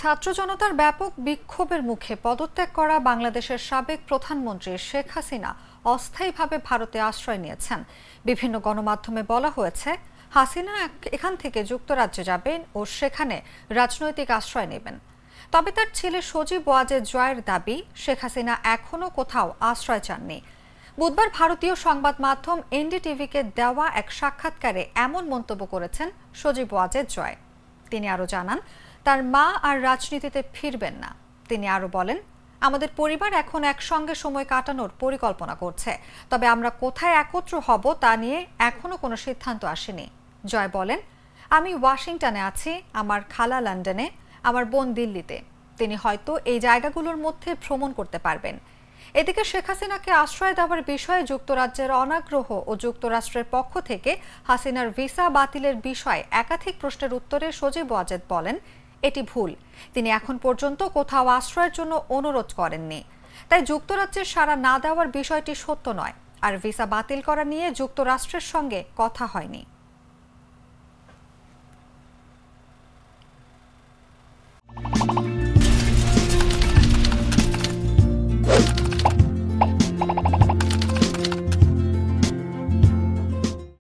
ছাত্র জনতার ব্যাপক বিক্ষোভের মুখে পদত্যাগ করা বাংলাদেশের সাবেক প্রধানমন্ত্রী শেখ হাসিনা অস্থায়ীভাবে ভারতে আশ্রয় নিয়েছেন। বিভিন্ন গণমাধ্যমে বলা হয়েছে, হাসিনা এখান থেকে যুক্তরাজ্যে যাবেন ও সেখানে রাজনৈতিক আশ্রয় নেবেন। তবে তার ছেলে সজীব ওয়াজেদ জয়ের দাবি, শেখ হাসিনা এখনও কোথাও আশ্রয় চাননি। বুধবার ভারতীয় সংবাদ মাধ্যম এনডিটিভিকে দেওয়া এক সাক্ষাৎকারে এমন মন্তব্য করেছেন সজীব ওয়াজেদ জয়। তিনি আরও জানান, তার মা আর রাজনীতিতে ফিরবেন না। তিনি আরও বলেন, আমাদের পরিবার এখন একসঙ্গে সময় কাটানোর পরিকল্পনা করছে, তবে আমরা কোথায় একত্র হব তা নিয়ে এখনো কোনো সিদ্ধান্ত আসেনি। জয় বলেন, আমি ওয়াশিংটনে আছি, আমার খালা লন্ডনে, আমার বোন দিল্লিতে। তিনি হয়তো এই জায়গাগুলোর মধ্যে ভ্রমণ করতে পারবেন। এদিকে শেখ হাসিনাকে আশ্রয় দেওয়ার বিষয়ে যুক্তরাজ্যের অনাগ্রহ ও যুক্তরাষ্ট্রের পক্ষ থেকে হাসিনার ভিসা বাতিলের বিষয়ে একাধিক প্রশ্নের উত্তরে সজীব ওয়াজেদ বলেন, এটি ভুল। তিনি এখন পর্যন্ত কোথাও আশ্রয়ের জন্য অনুরোধ করেননি। তাই যুক্তরাজ্যের সাড়া না দেওয়ার বিষয়টি সত্য নয়, আর ভিসা বাতিল করা নিয়ে যুক্তরাষ্ট্রের সঙ্গে কথা হয়নি।